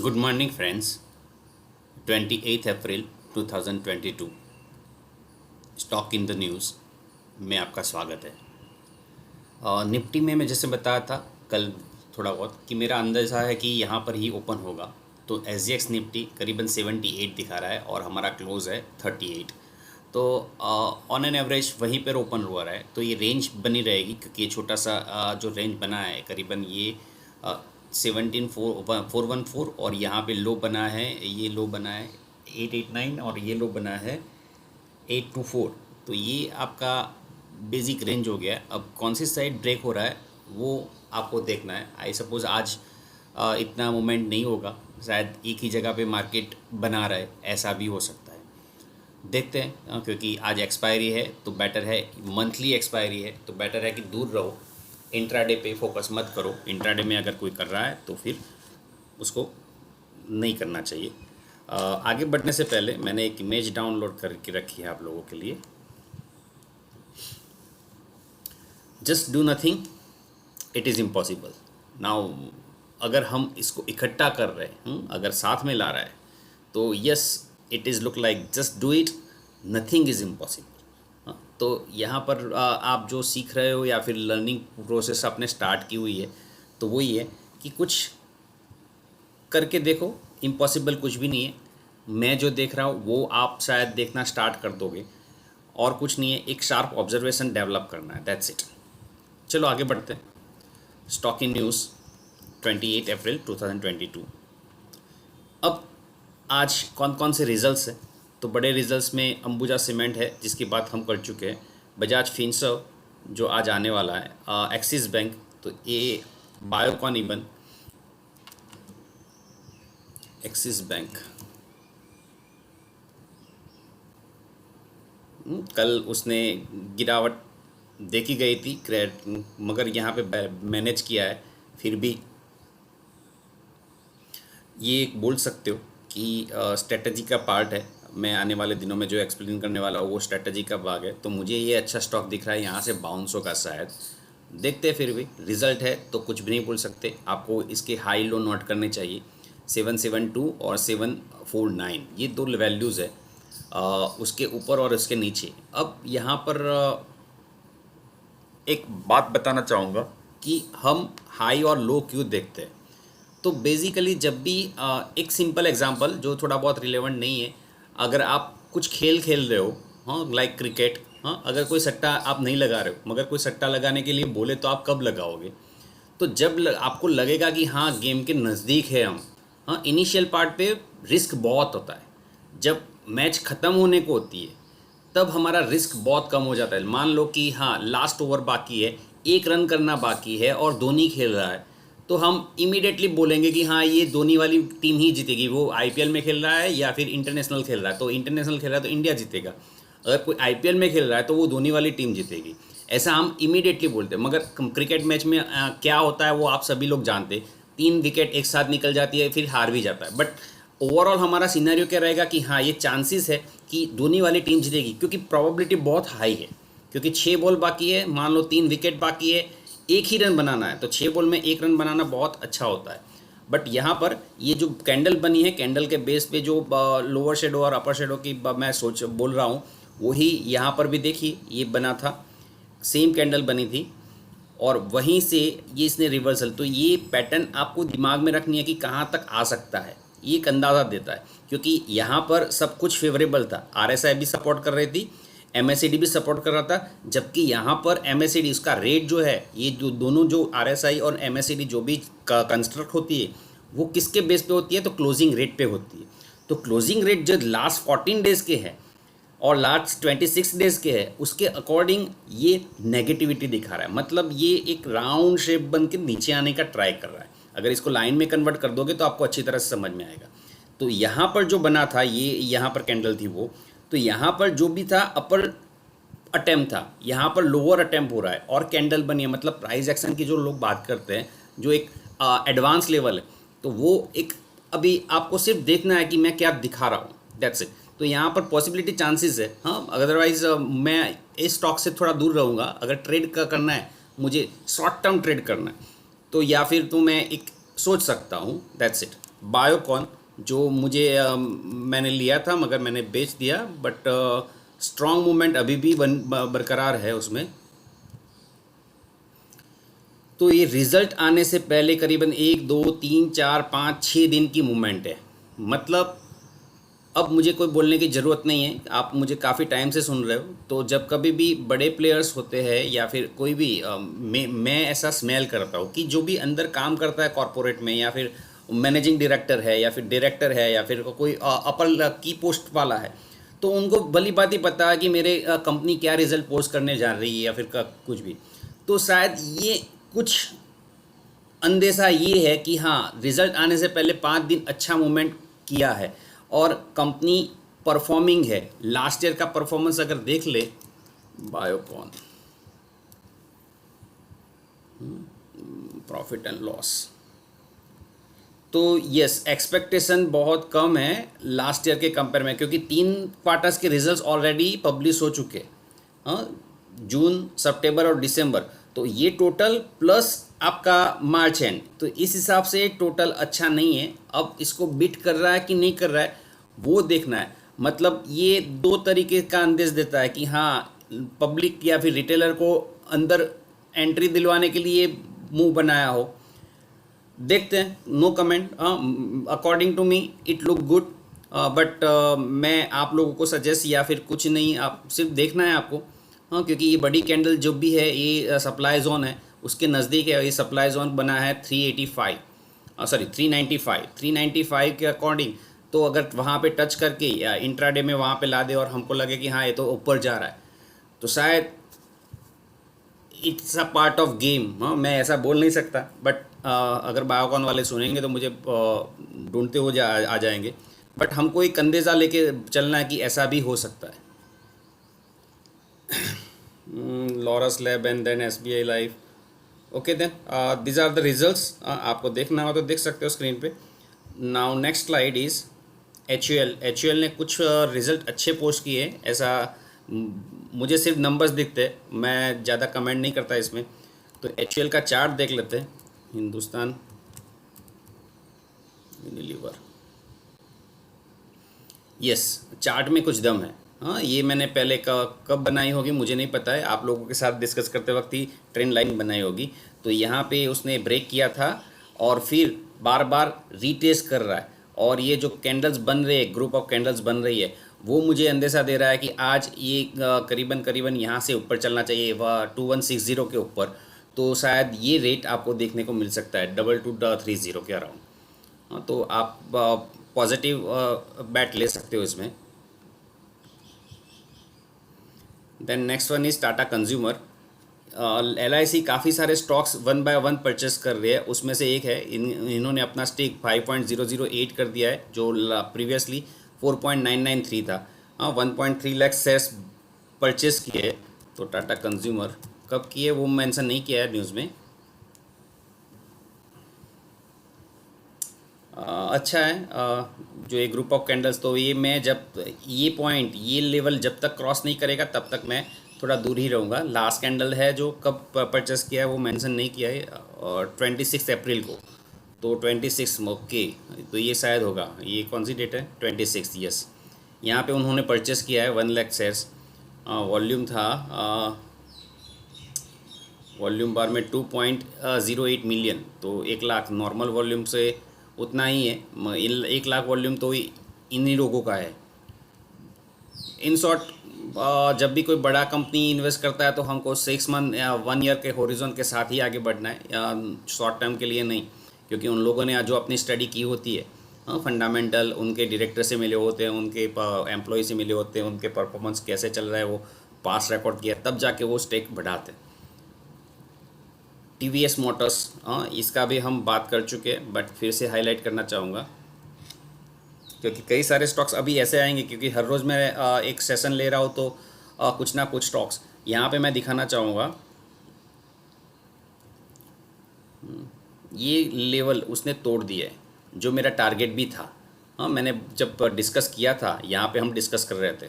Good morning friends. 28 April 2022 stock in the news में आपका स्वागत है। निफ्टी में मैं जैसे बताया था कल थोड़ा बहुत कि मेरा अंदाज़ा है कि यहाँ पर ही ओपन होगा। तो एसजीएक्स निफ्टी करीबन 78 दिखा रहा है और हमारा क्लोज़ है 38। तो ऑन एन एवरेज वहीं पर ओपन हुआ रहा है, तो ये रेंज बनी रहेगी क्योंकि ये छोटा सा जो रेंज बना है करीबन ये 17,414 और यहाँ पे लो बना है, ये लो बना है 889 और ये लो बना है 824। तो ये आपका बेसिक रेंज हो गया है। अब कौन सी साइड ब्रेक हो रहा है वो आपको देखना है। आई सपोज़ आज इतना मोमेंट नहीं होगा, शायद एक ही जगह पे मार्केट बना रहा है, ऐसा भी हो सकता है। देखते हैं क्योंकि आज एक्सपायरी है तो बेटर है, मंथली एक्सपायरी है तो बेटर है कि दूर रहो, इंट्राडे पे फोकस मत करो। इंट्राडे में अगर कोई कर रहा है तो फिर उसको नहीं करना चाहिए। आगे बढ़ने से पहले मैंने एक इमेज डाउनलोड करके रखी है आप लोगों के लिए। Just do nothing, it is impossible. Now अगर हम इसको इकट्ठा कर रहे हैं, अगर साथ में ला रहा है तो yes it is look like just do it, nothing is impossible. तो यहाँ पर आप जो सीख रहे हो या फिर लर्निंग प्रोसेस आपने स्टार्ट की हुई है तो वही है कि कुछ करके देखो। इम्पॉसिबल कुछ भी नहीं है। मैं जो देख रहा हूँ वो आप शायद देखना स्टार्ट कर दोगे और कुछ नहीं है, एक शार्प ऑब्जर्वेशन डेवलप करना है, दैट्स इट। चलो आगे बढ़ते हैं। स्टॉक इन न्यूज़ 28 अप्रैल 2022। अब आज कौन कौन से रिजल्ट्स हैं, तो बड़े रिजल्ट्स में अंबुजा सीमेंट है जिसकी बात हम कर चुके हैं, बजाज फिनसर्व जो आज आने वाला है, एक्सिस बैंक, तो ये बायोकॉन इवन, एक्सिस बैंक कल उसने गिरावट देखी गई थी मगर यहाँ पे मैनेज किया है। फिर भी ये बोल सकते हो कि स्ट्रेटजी का पार्ट है। मैं आने वाले दिनों में जो एक्सप्लेन करने वाला हूँ वो स्ट्रेटजी का भाग है। तो मुझे ये अच्छा स्टॉक दिख रहा है, यहाँ से बाउंस होगा शायद, देखते हैं। फिर भी रिजल्ट है तो कुछ भी नहीं बोल सकते। आपको इसके हाई लो नोट करने चाहिए, 772 और 749, ये दो वैल्यूज़ है, उसके ऊपर और उसके नीचे। अब यहाँ पर एक बात बताना चाहूँगा कि हम हाई और लो क्यों देखते हैं। तो बेसिकली जब भी एक सिंपल एग्जांपल जो थोड़ा बहुत रिलेवेंट नहीं है, अगर आप कुछ खेल खेल रहे हो, हाँ, लाइक क्रिकेट, हाँ, अगर कोई सट्टा आप नहीं लगा रहे हो मगर कोई सट्टा लगाने के लिए बोले तो आप कब लगाओगे? तो जब आपको लगेगा कि हाँ गेम के नज़दीक है हम, हाँ, इनिशियल पार्ट पे रिस्क बहुत होता है। जब मैच ख़त्म होने को होती है तब हमारा रिस्क बहुत कम हो जाता है। मान लो कि हाँ लास्ट ओवर बाकी है, 1 रन करना बाकी है और धोनी खेल रहा है, तो हम इमीडिएटली बोलेंगे कि हाँ ये धोनी वाली टीम ही जीतेगी। वो आईपीएल में खेल रहा है या फिर इंटरनेशनल खेल रहा है, तो इंटरनेशनल खेल रहा है तो इंडिया जीतेगा। अगर कोई आईपीएल में खेल रहा है तो वो धोनी वाली टीम जीतेगी, ऐसा हम इमीडिएटली बोलते हैं। मगर क्रिकेट मैच में क्या होता है वो आप सभी लोग जानते हैं, 3 विकेट एक साथ निकल जाती है, फिर हार भी जाता है। बट ओवरऑल हमारा सिनेरियो क्या रहेगा कि हाँ ये चांसेस है कि धोनी वाली टीम जीतेगी, क्योंकि प्रोबेबिलिटी बहुत हाई है। क्योंकि 6 बॉल बाकी है, मान लो 3 विकेट बाकी है, 1 ही रन बनाना है, तो 6 बॉल में 1 रन बनाना बहुत अच्छा होता है। बट यहाँ पर ये जो कैंडल बनी है, कैंडल के बेस पे जो लोअर शेडो और अपर शेडो की मैं बोल रहा हूँ, वही यहाँ पर भी देखिए ये बना था, सेम कैंडल बनी थी और वहीं से ये इसने रिवर्सल। तो ये पैटर्न आपको दिमाग में रखनी है कि कहाँ तक आ सकता है, ये एक अंदाज़ा देता है। क्योंकि यहाँ पर सब कुछ फेवरेबल था, आरएसआई भी सपोर्ट कर रही थी, एमएससीडी भी सपोर्ट कर रहा था, जबकि यहाँ पर एमएससीडी उसका रेट जो है, ये जो दोनों जो आरएसआई और एमएससीडी जो भी कंस्ट्रक्ट होती है वो किसके बेस पे होती है, तो क्लोजिंग रेट पे होती है। तो क्लोजिंग रेट जो लास्ट 14 डेज़ के है और लास्ट 26 डेज़ के है, उसके अकॉर्डिंग ये नेगेटिविटी दिखा रहा है। मतलब ये एक राउंड शेप बन के नीचे आने का ट्राई कर रहा है। अगर इसको लाइन में कन्वर्ट कर दोगे तो आपको अच्छी तरह से समझ में आएगा। तो यहाँ पर जो बना था, ये यहाँ पर कैंडल थी वो, तो यहाँ पर जो भी था अपर अटेम्प्ट था, यहाँ पर लोअर अटेम्प्ट हो रहा है और कैंडल बनी है। मतलब प्राइस एक्शन की जो लोग बात करते हैं, जो एक एडवांस लेवल है, तो वो एक अभी आपको सिर्फ देखना है कि मैं क्या दिखा रहा हूँ, दैट्स इट। तो यहाँ पर पॉसिबिलिटी चांसेस है, हाँ। अदरवाइज मैं इस स्टॉक से थोड़ा दूर रहूँगा। अगर ट्रेड का करना है, मुझे शॉर्ट टर्म ट्रेड करना है, तो या फिर तो मैं एक सोच सकता हूँ, दैट्स इट। बायोकॉन जो मुझे मैंने लिया था मगर मैंने बेच दिया, बट स्ट्रॉन्ग मूवमेंट अभी भी बरकरार है उसमें। तो ये रिज़ल्ट आने से पहले करीबन 1 2 3 4 5 6 दिन की मूवमेंट है। मतलब अब मुझे कोई बोलने की ज़रूरत नहीं है, आप मुझे काफ़ी टाइम से सुन रहे हो। तो जब कभी भी बड़े प्लेयर्स होते हैं या फिर कोई भी मैं ऐसा स्मेल करता हूँ कि जो भी अंदर काम करता है कॉरपोरेट में, या फिर मैनेजिंग डायरेक्टर है, या फिर डायरेक्टर है, या फिर कोई अपर की पोस्ट वाला है, तो उनको भली बात ही पता है कि मेरे कंपनी क्या रिजल्ट पोस्ट करने जा रही है या फिर कुछ भी। तो शायद ये कुछ अंदेशा ये है कि हाँ, रिजल्ट आने से पहले 5 दिन अच्छा मूवमेंट किया है और कंपनी परफॉर्मिंग है। लास्ट ईयर का परफॉर्मेंस अगर देख ले, बायोकॉन प्रॉफिट एंड लॉस, तो यस, एक्सपेक्टेशन बहुत कम है लास्ट ईयर के कंपेयर में, क्योंकि 3 क्वार्टर्स के रिजल्ट्स ऑलरेडी पब्लिश हो चुके हैं। हाँ, जून, सितंबर और दिसंबर, तो ये टोटल प्लस आपका मार्च एंड, तो इस हिसाब से टोटल अच्छा नहीं है। अब इसको बीट कर रहा है कि नहीं कर रहा है वो देखना है। मतलब ये दो तरीके का अंदेश देता है कि हाँ, पब्लिक या फिर रिटेलर को अंदर एंट्री दिलवाने के लिए मूव बनाया हो। देखते हैं, no comment. According to me it look good, but मैं आप लोगों को सजेस्ट या फिर कुछ नहीं, आप सिर्फ देखना है आपको। हाँ, क्योंकि ये बड़ी कैंडल जो भी है ये सप्लाई जोन है, उसके नज़दीक है। ये सप्लाई जोन बना है 385, सॉरी 395, 395 के अकॉर्डिंग। तो अगर वहाँ पे टच करके या इंट्राडे में वहाँ पे ला दे और हमको लगे कि हाँ ये तो ऊपर जा रहा है, तो शायद it's a part of game. हाँ, मैं ऐसा बोल नहीं सकता, बट अगर बायोकॉन वाले सुनेंगे तो मुझे ढूंढते हुए आ जाएंगे। बट हमको एक अंदेज़ा लेके चलना है कि ऐसा भी हो सकता है। Laurus lab and then SBI life. Okay then, these are the results. आपको देखना हो तो देख सकते हो स्क्रीन पे। Now next slide is HUL ने कुछ रिज़ल्ट अच्छे पोस्ट किए। ऐसा मुझे सिर्फ नंबर्स दिखते हैं, मैं ज़्यादा कमेंट नहीं करता इसमें। तो HUL का चार्ट देख लेते हैं। हिंदुस्तान यूनिलीवर, यस, चार्ट में कुछ दम है। हाँ, ये मैंने पहले कब बनाई होगी मुझे नहीं पता है, आप लोगों के साथ डिस्कस करते वक्त ही ट्रेंड लाइन बनाई होगी। तो यहाँ पे उसने ब्रेक किया था और फिर बार बार रीटेस्ट कर रहा है। और ये जो कैंडल्स बन रहे हैं, ग्रुप ऑफ कैंडल्स बन रही है, वो मुझे अंदेशा दे रहा है कि आज ये करीबन करीबन यहाँ से ऊपर चलना चाहिए, वह 2160 के ऊपर। तो शायद ये रेट आपको देखने को मिल सकता है 2230 के अराउंड। हाँ, तो आप पॉजिटिव बैट ले सकते हो इसमें। Then next one is Tata consumer. LIC काफ़ी सारे स्टॉक्स 1 बाय 1 परचेस कर रही है, उसमें से एक है इन्होंने अपना स्टेक 5.008 कर दिया है, जो प्रीवियसली 4.993 था। हाँ, 1.3 लाख शेयर्स परचेस किए। तो टाटा कंज्यूमर कब किए वो मेंशन नहीं किया है न्यूज़ में। अच्छा है। जो ये ग्रुप ऑफ कैंडल्स, तो ये मैं जब ये पॉइंट, ये लेवल जब तक क्रॉस नहीं करेगा तब तक मैं थोड़ा दूर ही रहूँगा। लास्ट कैंडल है जो कब परचेस किया है वो मेंशन नहीं किया है, और 26 अप्रैल को। तो 26, ओके, तो ये शायद होगा, ये कौन सी डेट है, 26, यस। यहाँ पे उन्होंने परचेस किया है 1 लाख शेयर्स। वॉल्यूम था वॉल्यूम बार में 2.08 मिलियन, तो 1 लाख नॉर्मल वॉल्यूम से उतना ही है। 1 लाख वॉल्यूम तो इन्हीं लोगों का है। इन शॉर्ट, जब भी कोई बड़ा कंपनी इन्वेस्ट करता है तो हमको 6 मंथ या 1 ईयर के होरिजन के साथ ही आगे बढ़ना है, या शॉर्ट टर्म के लिए नहीं। क्योंकि उन लोगों ने जो अपनी स्टडी की होती है, फंडामेंटल उनके डायरेक्टर से मिले होते हैं, उनके एम्प्लॉय से मिले होते हैं, उनके परफॉर्मेंस कैसे चल रहा है वो पास रिकॉर्ड किया, तब जाके वो स्टेक बढ़ाते हैं। TVS मोटर्स, इसका भी हम बात कर चुके हैं, बट फिर से हाईलाइट करना चाहूँगा क्योंकि कई सारे स्टॉक्स अभी ऐसे आएंगे, क्योंकि हर रोज़ मैं एक सेशन ले रहा हूँ, तो कुछ ना कुछ स्टॉक्स यहाँ पे मैं दिखाना चाहूँगा। ये लेवल उसने तोड़ दिया है जो मेरा टारगेट भी था। हाँ, मैंने जब डिस्कस किया था यहाँ पे, हम डिस्कस कर रहे थे।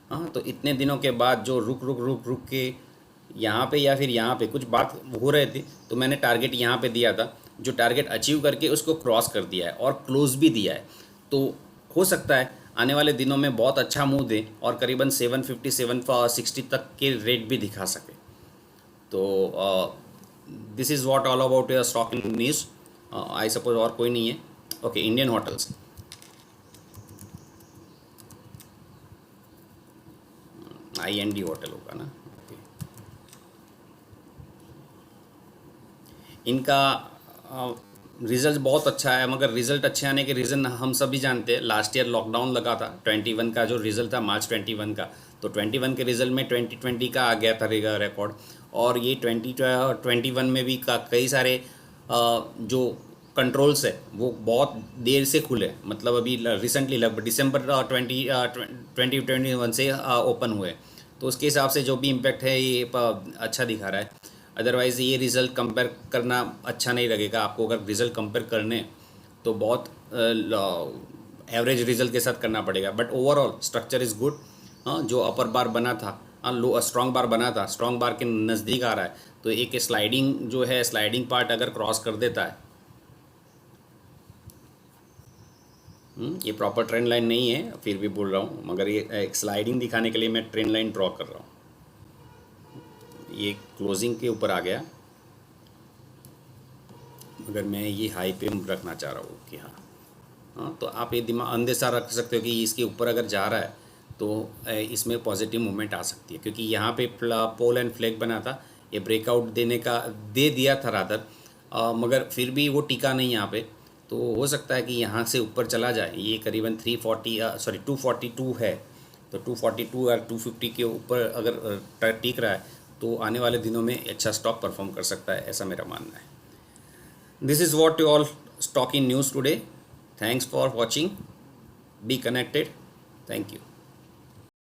हाँ, तो इतने दिनों के बाद जो रुक के यहाँ पे या फिर यहाँ पे कुछ बात हो रहे थी, तो मैंने टारगेट यहाँ पे दिया था। जो टारगेट अचीव करके उसको क्रॉस कर दिया है और क्लोज भी दिया है। तो हो सकता है आने वाले दिनों में बहुत अच्छा मूव दे और करीबन 750 760 तक के रेट भी दिखा सके। तो this is what all about your stock in news. I suppose और कोई नहीं है। Okay, Indian hotels, IND hotel होगा ना। ओके, इनका रिज़ल्ट बहुत अच्छा है, मगर रिज़ल्ट अच्छे आने के रीज़न हम सभी जानते हैं। लास्ट ईयर लॉकडाउन लगा था, 21 का जो रिज़ल्ट था मार्च 21 का, तो 21 के रिज़ल्ट में 2020 का आ गया था रिकॉर्ड। और ये 2021 में भी कई सारे जो कंट्रोल्स है वो बहुत देर से खुले, मतलब अभी रिसेंटली लगभग दिसंबर 2021 से ओपन हुए। तो उसके हिसाब से जो भी इम्पैक्ट है ये अच्छा दिखा रहा है। अदरवाइज़ ये रिज़ल्ट कंपेयर करना अच्छा नहीं लगेगा आपको। अगर रिज़ल्ट कंपेयर करने तो बहुत एवरेज रिज़ल्ट के साथ करना पड़ेगा, but overall structure is good. जो अपर बार बना था, लो स्ट्रॉन्ग बार बना था, स्ट्रॉन्ग बार के नज़दीक आ रहा है। तो एक स्लाइडिंग जो है, स्लाइडिंग पार्ट अगर क्रॉस कर देता है, ये प्रॉपर ट्रेंड लाइन नहीं है फिर भी बोल रहा हूँ, मगर ये एक स्लाइडिंग दिखाने के लिए मैं ट्रेंड लाइन ड्रॉ कर रहा हूँ। ये क्लोजिंग के ऊपर आ गया, मगर मैं ये हाई पे रखना चाह रहा हूँ कि हाँ, तो आप ये दिमाग अंदेशा रख सकते हो कि इसके ऊपर अगर जा रहा है तो इसमें पॉजिटिव मूवमेंट आ सकती है, क्योंकि यहाँ पे पोल एंड फ्लैग बना था। ये ब्रेकआउट देने का दे दिया था रादर, मगर फिर भी वो टिका नहीं यहाँ पे। तो हो सकता है कि यहाँ से ऊपर चला जाए। ये करीबन 242 है, तो 242 और 250 के ऊपर अगर टिक रहा है तो आने वाले दिनों में अच्छा स्टॉक परफॉर्म कर सकता है, ऐसा मेरा मानना है। This is what you all stock in news today. Thanks for watching. Be connected. Thank you.